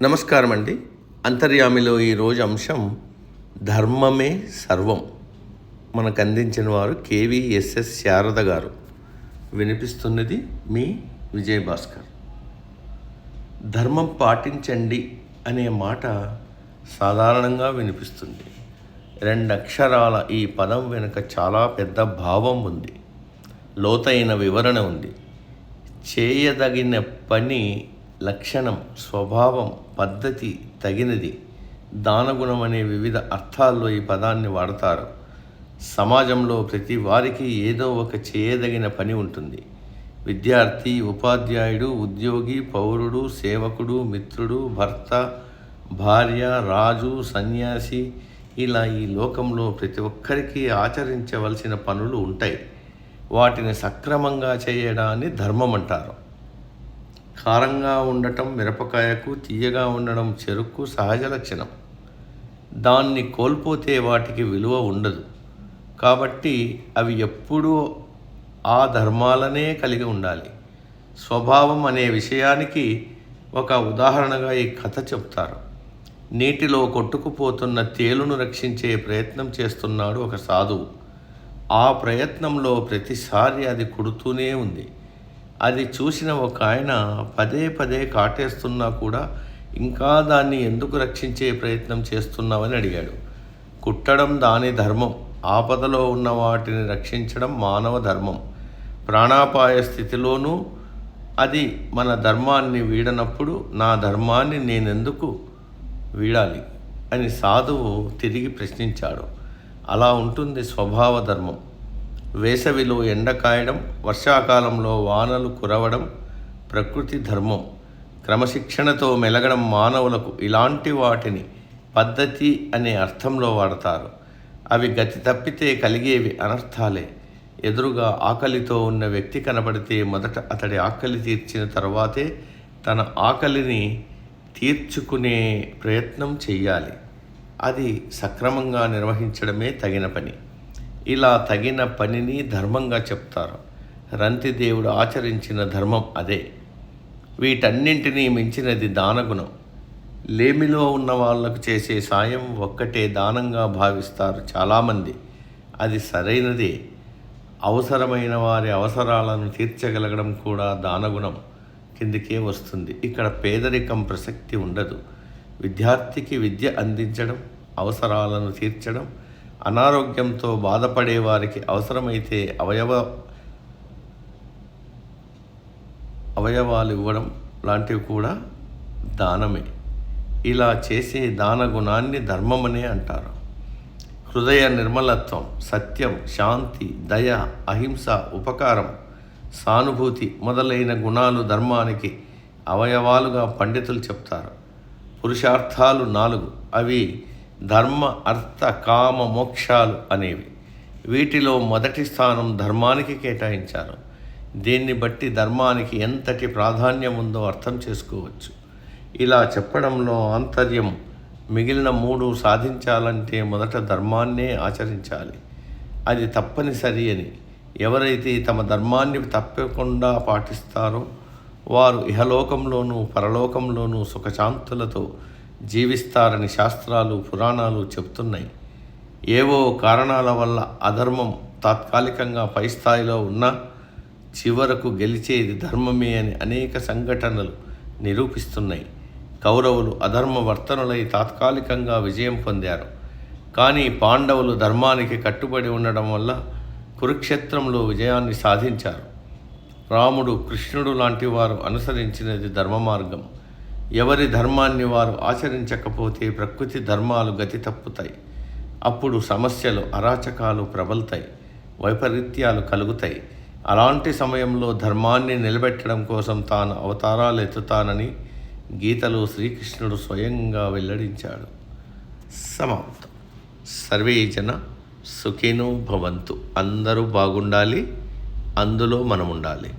నమస్కారం అండి. అంతర్యామిలో ఈరోజు అంశం ధర్మమే సర్వం. మనకు అందించిన వారు KVSS శారద గారు. వినిపిస్తున్నది మీ విజయభాస్కర్. ధర్మం పాటించండి అనే మాట సాధారణంగా వినిపిస్తుంది. 2 అక్షరాల ఈ పదం వెనుక చాలా పెద్ద భావం ఉంది, లోతైన వివరణ ఉంది. చేయదగిన పని, లక్షణం, స్వభావం, పద్ధతి, తగినది, దానగుణం అనే వివిధ అర్థాల్లో ఈ పదాన్ని వాడతారు. సమాజంలో ప్రతి వారికి ఏదో ఒక చేయదగిన పని ఉంటుంది. విద్యార్థి, ఉపాధ్యాయుడు, ఉద్యోగి, పౌరుడు, సేవకుడు, మిత్రుడు, భర్త, భార్య, రాజు, సన్యాసి, ఇలా ఈ లోకంలో ప్రతి ఒక్కరికి ఆచరించవలసిన పనులు ఉంటాయి. వాటిని సక్రమంగా చేయడాన్ని ధర్మం అంటారు. కారంగా ఉండటం మిరపకాయకు, తీయగా ఉండడం చెరుకు సహజ లక్షణం. దాన్ని కోల్పోతే వాటికి విలువ ఉండదు. కాబట్టి అవి ఎప్పుడూ ఆ ధర్మాలనే కలిగి ఉండాలి. స్వభావం అనే విషయానికి ఒక ఉదాహరణగా ఈ కథ చెప్తారు. నీటిలో కొట్టుకుపోతున్న తేలును రక్షించే ప్రయత్నం చేస్తున్నాడు ఒక సాధువు. ఆ ప్రయత్నంలో ప్రతిసారి అది కుడుతూనే ఉంది. అది చూసిన ఒక ఆయన పదే పదే కాటేస్తున్నా కూడా ఇంకా దాన్ని ఎందుకు రక్షించే ప్రయత్నం చేస్తున్నావని అడిగాడు. కుట్టడం దాని ధర్మం, ఆపదలో ఉన్న వాటిని రక్షించడం మానవ ధర్మం. ప్రాణాపాయ స్థితిలోనూ అది మన ధర్మాన్ని వీడనప్పుడు నా ధర్మాన్ని నేనెందుకు వీడాలి అని సాధువు తిరిగి ప్రశ్నించాడు. అలా ఉంటుంది స్వభావ ధర్మం. వేసవిలో ఎండ కాయడం, వర్షాకాలంలో వానలు కురవడం ప్రకృతి ధర్మం. క్రమశిక్షణతో మెలగడం మానవులకు. ఇలాంటి వాటిని పద్ధతి అనే అర్థంలో వాడతారు. అవి గతి తప్పితే కలిగేవి అనర్థాలే. ఎదురుగా ఆకలితో ఉన్న వ్యక్తి కనబడితే మొదట అతడి ఆకలి తీర్చిన తర్వాతే తన ఆకలిని తీర్చుకునే ప్రయత్నం చెయ్యాలి. అది సక్రమంగా నిర్వహించడమే తగిన పని. ఇలా తగిన పనిని ధర్మంగా చెప్తారు. రంతిదేవుడు ఆచరించిన ధర్మం అదే. వీటన్నింటినీ మించినది దానగుణం. లేమిలో ఉన్న వాళ్లకు చేసే సాయం ఒక్కటే దానంగా భావిస్తారు చాలామంది. అది సరైనదే. అవసరమైన వారి అవసరాలను తీర్చగలగడం కూడా దానగుణం కిందికే వస్తుంది. ఇక్కడ పేదరికం ప్రసక్తి ఉండదు. విద్యార్థికి విద్య అందించడం, అవసరాలను తీర్చడం, అనారోగ్యంతో బాధపడే వారికి అవసరమైతే అవయవాలు ఇవ్వడం లాంటివి కూడా దానమే. ఇలా చేసే దాన గుణాన్ని ధర్మమనే అంటారు. హృదయ నిర్మలత్వం, సత్యం, శాంతి, దయ, అహింస, ఉపకారం, సానుభూతి మొదలైన గుణాలు ధర్మానికి అవయవాలుగా పండితులు చెప్తారు. పురుషార్థాలు 4. అవి ధర్మ, అర్థ, కామ, మోక్షాలు అనేవి. వీటిలో మొదటి స్థానం ధర్మానికి కేటాయించారు. దీన్ని బట్టి ధర్మానికి ఎంతటి ప్రాధాన్యం ఉందో అర్థం చేసుకోవచ్చు. ఇలా చెప్పడంలో ఆంతర్యం, మిగిలిన 3 సాధించాలంటే మొదట ధర్మాన్నే ఆచరించాలి. అది తప్పనిసరి అని. ఎవరైతే తమ ధర్మాన్ని తప్పకుండా పాటిస్తారో వారు ఇహలోకంలోనూ పరలోకంలోనూ సుఖశాంతులతో జీవిస్తారని శాస్త్రాలు, పురాణాలు చెబుతున్నాయి. ఏవో కారణాల వల్ల అధర్మం తాత్కాలికంగా పై స్థాయిలో ఉన్నా చివరకు గెలిచేది ధర్మమే అని అనేక సంఘటనలు నిరూపిస్తున్నాయి. కౌరవులు అధర్మ వర్తనులై తాత్కాలికంగా విజయం పొందారు. కానీ పాండవులు ధర్మానికి కట్టుబడి ఉండడం వల్ల కురుక్షేత్రంలో విజయాన్ని సాధించారు. రాముడు, కృష్ణుడు లాంటి వారు అనుసరించినది ధర్మ మార్గం. ఎవరి ధర్మాన్ని వారు ఆచరించకపోతే ప్రకృతి ధర్మాలు గతి తప్పుతాయి. అప్పుడు సమస్యలు, అరాచకాలు ప్రబలుతాయి, వైపరీత్యాలు కలుగుతాయి. అలాంటి సమయంలో ధర్మాన్ని నిలబెట్టడం కోసం తాను అవతారాలు ఎత్తుతానని గీతలో శ్రీకృష్ణుడు స్వయంగా వెల్లడించాడు. సమాప్తం. సర్వే జన సుఖినో భవంతు. అందరూ బాగుండాలి, అందులో మనం ఉండాలి.